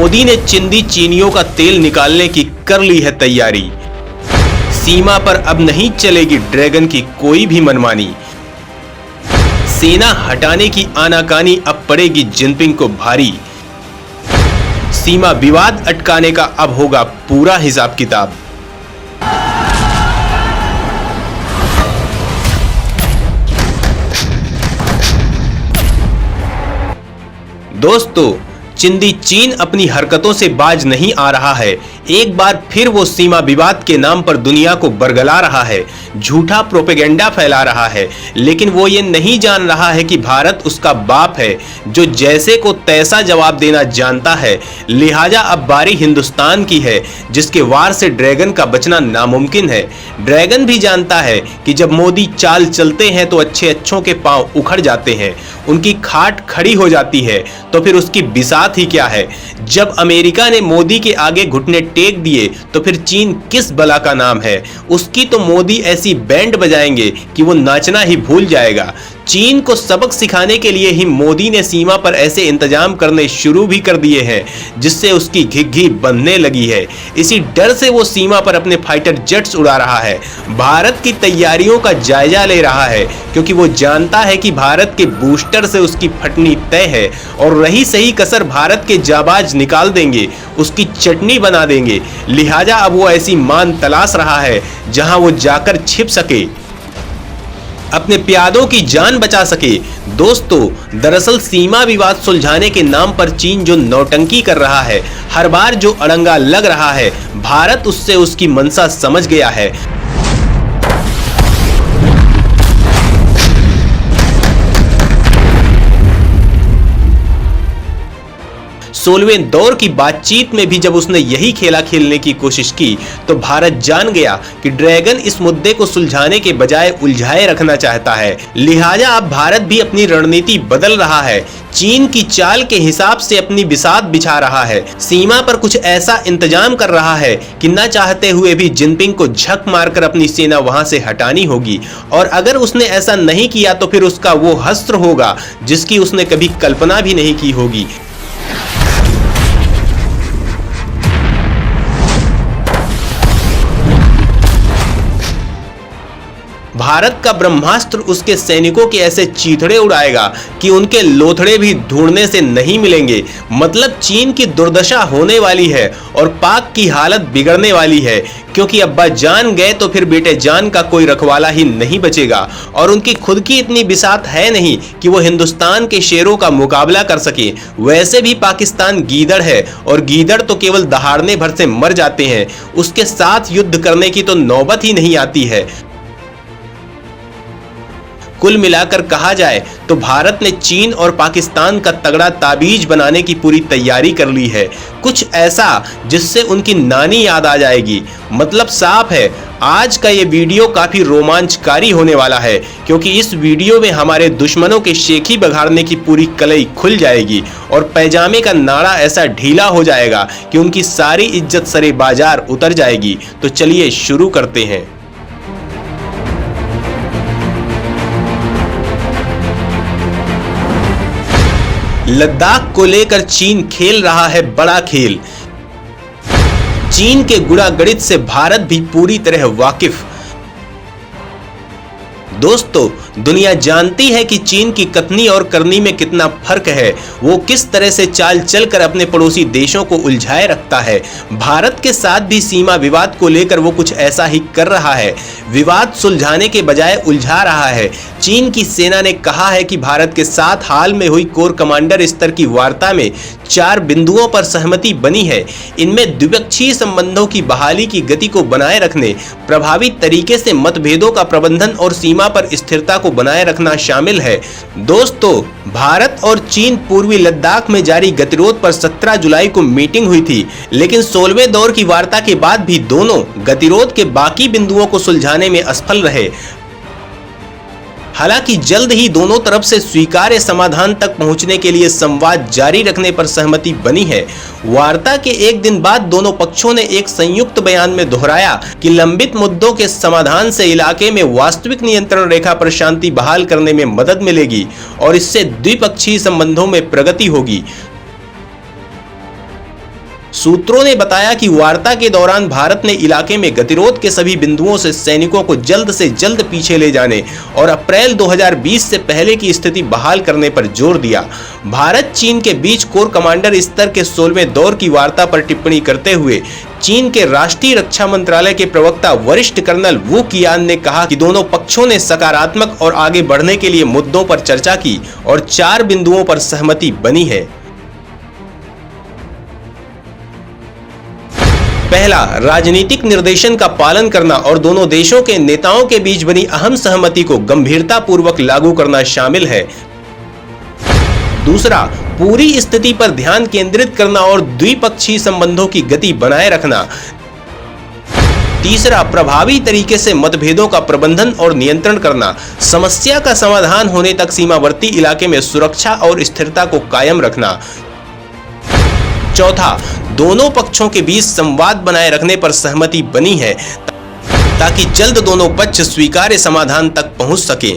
मोदी ने चिंदी चीनियों का तेल निकालने की कर ली है तैयारी। सीमा पर अब नहीं चलेगी ड्रैगन की कोई भी मनमानी। सेना हटाने की आनाकानी अब पड़ेगी जिनपिंग को भारी। सीमा विवाद अटकाने का अब होगा पूरा हिसाब किताब। दोस्तों, चिंदी चीन अपनी हरकतों से बाज नहीं आ रहा है। एक बार फिर वो सीमा विवाद के नाम पर दुनिया को बरगला रहा है, झूठा प्रोपेगेंडा फैला रहा है। लेकिन वो ये नहीं जान रहा है कि भारत उसका बाप है, जो जैसे को तैसा जवाब देना जानता है। लिहाजा अब बारी हिंदुस्तान की है, जिसके वार से ड्रैगन का बचना नामुमकिन है। ड्रैगन भी जानता है कि जब मोदी चाल चलते हैं तो अच्छे अच्छों के पांव उखड़ जाते हैं, उनकी खाट खड़ी हो जाती है, तो फिर उसकी बिसात ही क्या है। जब अमेरिका ने मोदी के आगे घुटने टेक दिए तो फिर चीन किस बला का नाम है। उसकी तो मोदी ऐसी बैंड बजाएंगे कि वो नाचना ही भूल जाएगा। चीन को सबक सिखाने के लिए ही मोदी ने सीमा पर ऐसे इंतजाम करने शुरू भी कर दिए हैं, जिससे उसकी घिघी बनने लगी है। इसी डर से वो सीमा पर अपने फाइटर जेट्स उड़ा रहा है, भारत की तैयारियों का जायजा ले रहा है, क्योंकि वो जानता है कि भारत के बूस्टर से उसकी फटनी तय है। और रही सही कसर भारत के जाबाज निकाल देंगे, उसकी चटनी बना देंगे। लिहाजा अब वो ऐसी मान तलाश रहा है जहां वो जाकर छिप सके, अपने प्यादों की जान बचा सके। दोस्तों, दरअसल सीमा विवाद सुलझाने के नाम पर चीन जो नौटंकी कर रहा है, हर बार जो अड़ंगा लग रहा है, भारत उससे उसकी मंशा समझ गया है। 16वें दौर की बातचीत में भी जब उसने यही खेला खेलने की कोशिश की, तो भारत जान गया कि ड्रैगन इस मुद्दे को सुलझाने के बजाय उलझाए रखना चाहता है। लिहाजा अब भारत भी अपनी रणनीति बदल रहा है, चीन की चाल के हिसाब से अपनी बिसात बिछा रहा है। सीमा पर कुछ ऐसा इंतजाम कर रहा है कि न चाहते हुए भी जिनपिंग को झक मारकर अपनी सेना वहां से हटानी होगी। और अगर उसने ऐसा नहीं किया तो फिर उसका वो हस्त्र होगा जिसकी उसने कभी कल्पना भी नहीं की होगी। भारत का ब्रह्मास्त्र उसके सैनिकों के ऐसे चीथड़े उड़ाएगा कि उनके लोथड़े भी ढूंढने से नहीं मिलेंगे। मतलब चीन की दुर्दशा होने वाली है और पाक की हालत बिगड़ने वाली है, क्योंकि अब्बा जान गए तो फिर बेटे जान का कोई रखवाला ही नहीं बचेगा। और उनकी खुद की इतनी बिसात है नहीं कि वो हिंदुस्तान के शेरों का मुकाबला कर सके। वैसे भी पाकिस्तान गीदड़ है, और गीदड़ तो केवल दहाड़ने भर से मर जाते हैं, उसके साथ युद्ध करने की तो नौबत ही नहीं आती है। कुल मिलाकर कहा जाए तो भारत ने चीन और पाकिस्तान का तगड़ा ताबीज बनाने की पूरी तैयारी कर ली है, कुछ ऐसा जिससे उनकी नानी याद आ जाएगी। मतलब साफ है, आज का ये वीडियो काफी रोमांचकारी होने वाला है, क्योंकि इस वीडियो में हमारे दुश्मनों के शेखी बघाड़ने की पूरी कलई खुल जाएगी और पैजामे का नाड़ा ऐसा ढीला हो जाएगा कि उनकी सारी इज्जत सरे बाजार उतर जाएगी। तो चलिए शुरू करते हैं। लद्दाख को लेकर चीन खेल रहा है बड़ा खेल। चीन के गुणागणित से भारत भी पूरी तरह वाकिफ। दोस्तों, दुनिया जानती है कि चीन की कथनी और करनी में कितना फर्क है। वो किस तरह से चाल चलकर अपने पड़ोसी देशों को उलझाए रखता है। भारत के साथ भी सीमा विवाद को लेकर वो कुछ ऐसा ही कर रहा है, विवाद सुलझाने के बजाय उलझा रहा है। चीन की सेना ने कहा है कि भारत के साथ हाल में हुई कोर कमांडर स्तर की वार्ता में 4 बिंदुओं पर सहमति बनी है। इनमें द्विपक्षीय संबंधों की बहाली की गति को बनाए रखने, प्रभावी तरीके से मतभेदों का प्रबंधन और सीमा पर स्थिरता को बनाए रखना शामिल है। दोस्तों, भारत और चीन पूर्वी लद्दाख में जारी गतिरोध पर 17 जुलाई को मीटिंग हुई थी, लेकिन 16वें दौर की वार्ता के बाद भी दोनों गतिरोध के बाकी बिंदुओं को सुलझाने में असफल रहे। हालांकि जल्द ही दोनों तरफ से स्वीकार्य समाधान तक पहुंचने के लिए संवाद जारी रखने पर सहमति बनी है। वार्ता के एक दिन बाद दोनों पक्षों ने एक संयुक्त बयान में दोहराया कि लंबित मुद्दों के समाधान से इलाके में वास्तविक नियंत्रण रेखा पर शांति बहाल करने में मदद मिलेगी और इससे द्विपक्षीय संबंधों में प्रगति होगी। सूत्रों ने बताया कि वार्ता के दौरान भारत ने इलाके में गतिरोध के सभी बिंदुओं से सैनिकों को जल्द से जल्द पीछे ले जाने और अप्रैल 2020 से पहले की स्थिति बहाल करने पर जोर दिया। भारत चीन के बीच कोर कमांडर स्तर के 16वें दौर की वार्ता पर टिप्पणी करते हुए चीन के राष्ट्रीय रक्षा मंत्रालय के प्रवक्ता वरिष्ठ कर्नल वू कियान ने कहा कि दोनों पक्षों ने सकारात्मक और आगे बढ़ने के लिए मुद्दों पर चर्चा की और 4 बिंदुओं पर सहमति बनी है। पहला, राजनीतिक निर्देशन का पालन करना और दोनों देशों के नेताओं के बीच बनी अहम सहमति को गंभीरतापूर्वक लागू करना शामिल है। दूसरा, पूरी स्थिति पर ध्यान केंद्रित करना और द्विपक्षीय संबंधों की गति बनाए रखना। तीसरा, प्रभावी तरीके से मतभेदों का प्रबंधन और नियंत्रण करना, समस्या का समाधान होने तक सीमावर्ती इलाके में सुरक्षा और स्थिरता को कायम रखना। चौथा, दोनों पक्षों के बीच संवाद बनाए रखने पर सहमति बनी है ताकि जल्द दोनों पक्ष स्वीकार्य समाधान तक पहुंच सके।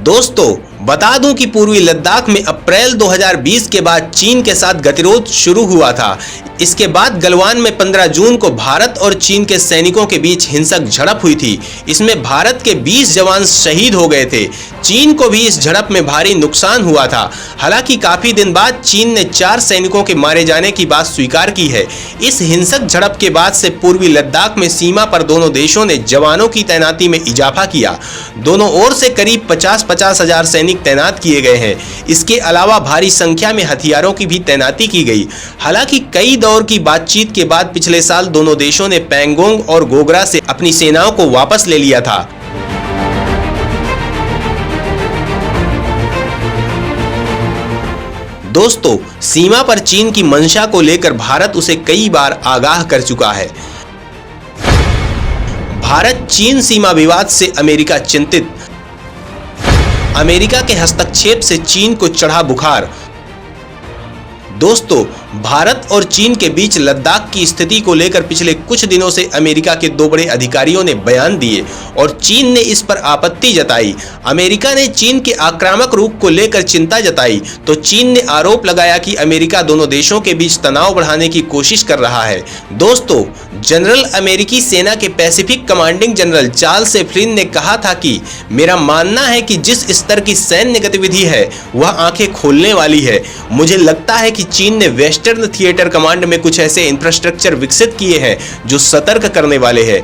दोस्तों, बता दूं कि पूर्वी लद्दाख में अप्रैल 2020 के बाद चीन के साथ गतिरोध शुरू हुआ था। इसके बाद गलवान में 15 जून को भारत और चीन के सैनिकों के बीच हिंसक झड़प हुई थी। इसमें भारत के 20 जवान शहीद हो गए थे। चीन को भी इस झड़प में भारी नुकसान हुआ था। हालांकि काफी दिन बाद चीन ने 4 सैनिकों के मारे जाने की बात स्वीकार की है। इस हिंसक झड़प के बाद से पूर्वी लद्दाख में सीमा पर दोनों देशों ने जवानों की तैनाती में इजाफा किया। दोनों ओर से करीब 50-50 हजार सैनिक तैनात किए गए हैं। इसके अलावा भारी संख्या में हथियारों की भी तैनाती की गई। हालांकि कई दौर की बातचीत के बाद पिछले साल दोनों देशों ने पैंगोंग और गोगरा से अपनी सेनाओं को वापस ले लिया था। दोस्तों, सीमा पर चीन की मंशा को लेकर भारत उसे कई बार आगाह कर चुका है। भारत चीन सीमा विवाद से अमेरिका चिंतित। अमेरिका के हस्तक्षेप से चीन को चढ़ा बुखार। दोस्तों, भारत और चीन के बीच लद्दाख की स्थिति को लेकर पिछले कुछ दिनों से अमेरिका के 2 बड़े अधिकारियों ने बयान दिए और चीन ने इस पर आपत्ति जताई। अमेरिका ने चीन के आक्रामक रुख को लेकर चिंता जताई तो चीन ने आरोप लगाया कि अमेरिका दोनों देशों के बीच तनाव बढ़ाने की कोशिश कर रहा है। दोस्तों, जनरल अमेरिकी सेना के पैसिफिक कमांडिंग जनरल चार्ल्स एफ्लिन ने कहा था कि मेरा मानना है कि जिस स्तर की सैन्य गतिविधि है वह आंखें खोलने वाली है। मुझे लगता है कि चीन ने वेस्टर्न थिएटर कमांड में कुछ ऐसे इंफ्रास्ट्रक्चर विकसित किए हैं जो सतर्क करने वाले हैं।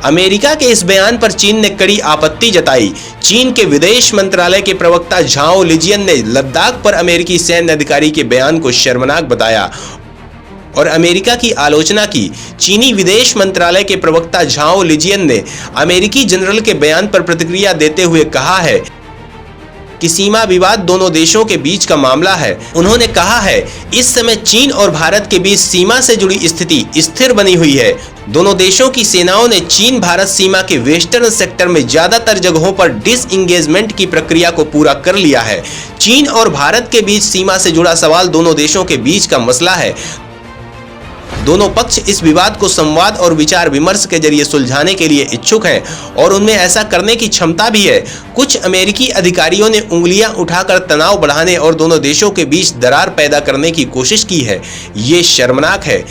अमेरिका के इस बयान पर चीन ने कड़ी आपत्ति जताई। चीन के विदेश मंत्रालय के प्रवक्ता झाओ लिजियन ने लद्दाख पर अमेरिकी सैन्य अधिकारी के बयान को शर्मनाक बताया और अमेरिका की आलोचना की। चीनी विदेश मंत्रालय के प्रवक्ता झाओ लिजियन ने अमेरिकी जनरल के बयान पर प्रतिक्रिया देते हुए कहा है कि सीमा विवाद दोनों देशों के बीच का मामला है। उन्होंने कहा है, इस समय चीन और भारत के बीच सीमा से जुड़ी स्थिति स्थिर बनी हुई है। दोनों देशों की सेनाओं ने चीन भारत सीमा के वेस्टर्न सेक्टर में ज्यादातर जगहों पर डिसएंगेजमेंट की प्रक्रिया को पूरा कर लिया है। चीन और भारत के बीच सीमा से जुड़ा सवाल दोनों देशों के बीच का मसला है। दोनों पक्ष इस विवाद को संवाद और विचार विमर्श के जरिए सुलझाने के लिए इच्छुक हैं और उनमें ऐसा करने की क्षमता भी है। कुछ अमेरिकी अधिकारियों ने उंगलियां उठाकर तनाव बढ़ाने और दोनों देशों के बीच दरार पैदा करने की कोशिश की है। ये शर्मनाक है।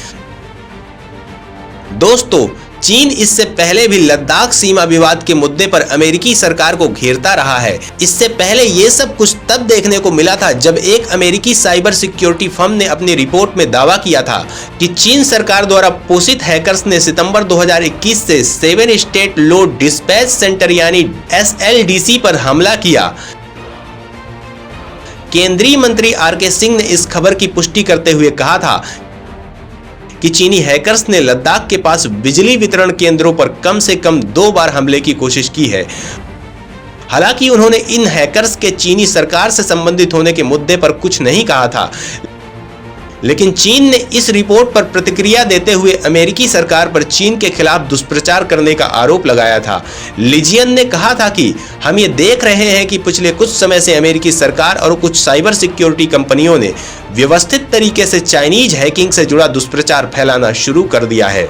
दोस्तों, चीन इससे पहले भी लद्दाख सीमा विवाद के मुद्दे पर अमेरिकी सरकार को घेरता रहा है। इससे पहले ये सब कुछ तब देखने को मिला था जब एक अमेरिकी साइबर सिक्योरिटी फर्म ने अपनी रिपोर्ट में दावा किया था कि चीन सरकार द्वारा पोषित हैकर्स ने सितंबर 2021 से 7 स्टेट लोड डिस्पैच सेंटर यानी SLDC पर हमला किया। केंद्रीय मंत्री RK सिंह ने इस खबर की पुष्टि करते हुए कहा था कि चीनी हैकर्स ने लद्दाख के पास बिजली वितरण केंद्रों पर कम से कम 2 बार हमले की कोशिश की है। हालांकि उन्होंने इन हैकर्स के चीनी सरकार से संबंधित होने के मुद्दे पर कुछ नहीं कहा था, लेकिन चीन ने इस रिपोर्ट पर प्रतिक्रिया देते हुए अमेरिकी सरकार पर चीन के खिलाफ दुष्प्रचार करने का आरोप लगाया था। लिजियन ने कहा था कि हम ये देख रहे हैं कि पिछले कुछ समय से अमेरिकी सरकार और कुछ साइबर सिक्योरिटी कंपनियों ने व्यवस्थित तरीके से चाइनीज हैकिंग से जुड़ा दुष्प्रचार फैलाना शुरू कर दिया है।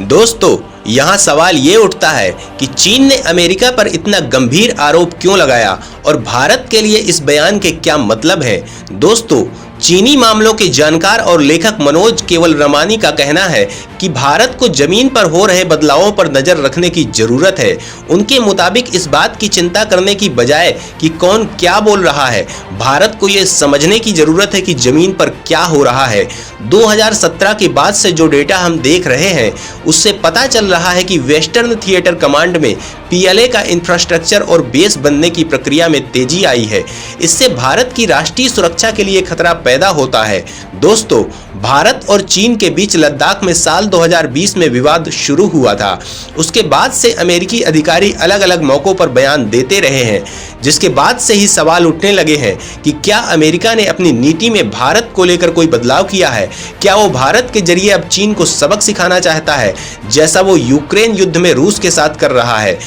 दोस्तों, यहाँ सवाल ये उठता है कि चीन ने अमेरिका पर इतना गंभीर आरोप क्यों लगाया और भारत के लिए इस बयान के क्या मतलब है। दोस्तों, चीनी मामलों के जानकार और लेखक मनोज केवलरमानी का कहना है कि भारत को जमीन पर हो रहे बदलावों पर नजर रखने की जरूरत है। उनके मुताबिक इस बात की चिंता करने की बजाय कि कौन क्या बोल रहा है, भारत को यह समझने की जरूरत है कि जमीन पर क्या हो रहा है। 2017 के बाद से जो डेटा हम देख रहे हैं उससे पता चल रहा है कि वेस्टर्न थिएटर कमांड में पीएलए का इंफ्रास्ट्रक्चर और बेस बनने की प्रक्रिया में तेजी आई है। इससे भारत की राष्ट्रीय सुरक्षा के लिए खतरा पैदा होता है। दोस्तों, भारत और चीन के बीच लद्दाख में साल 2020 में विवाद शुरू हुआ था। उसके बाद से अमेरिकी अधिकारी अलग अलग मौकों पर बयान देते रहे हैं, जिसके बाद से ही सवाल उठने लगे हैं कि क्या अमेरिका ने अपनी नीति में भारत को लेकर कोई बदलाव किया है। क्या वो भारत के जरिए अब चीन को सबक सिखाना चाहता है, जैसा वो यूक्रेन युद्ध में रूस के साथ कर रहा है।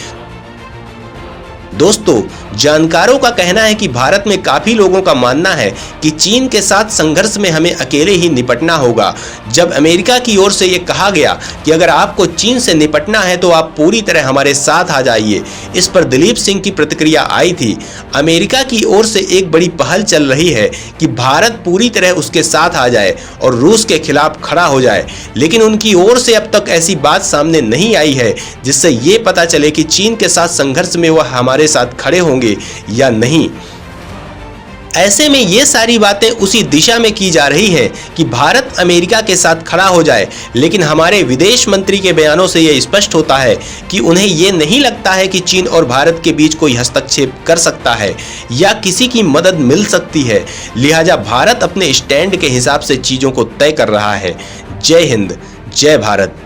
दोस्तों, जानकारों का कहना है कि भारत में काफी लोगों का मानना है कि चीन के साथ संघर्ष में हमें अकेले ही निपटना होगा। जब अमेरिका की ओर से यह कहा गया कि अगर आपको चीन से निपटना है तो आप पूरी तरह हमारे साथ आ जाइए, इस पर दिलीप सिंह की प्रतिक्रिया आई थी। अमेरिका की ओर से एक बड़ी पहल चल रही है कि भारत पूरी तरह उसके साथ आ जाए और रूस के खिलाफ खड़ा हो जाए, लेकिन उनकी ओर से अब तक ऐसी बात सामने नहीं आई है जिससे ये पता चले कि चीन के साथ संघर्ष में वह हमारे साथ खड़े होंगे या नहीं। ऐसे में ये सारी बातें उसी दिशा में की जा रही हैं कि भारत अमेरिका के साथ खड़ा हो जाए, लेकिन हमारे विदेश मंत्री के बयानों से यह स्पष्ट होता है कि उन्हें यह नहीं लगता है कि चीन और भारत के बीच कोई हस्तक्षेप कर सकता है या किसी की मदद मिल सकती है। लिहाजा भारत अपने स्टैंड के हिसाब से चीजों को तय कर रहा है। जय हिंद, जय भारत।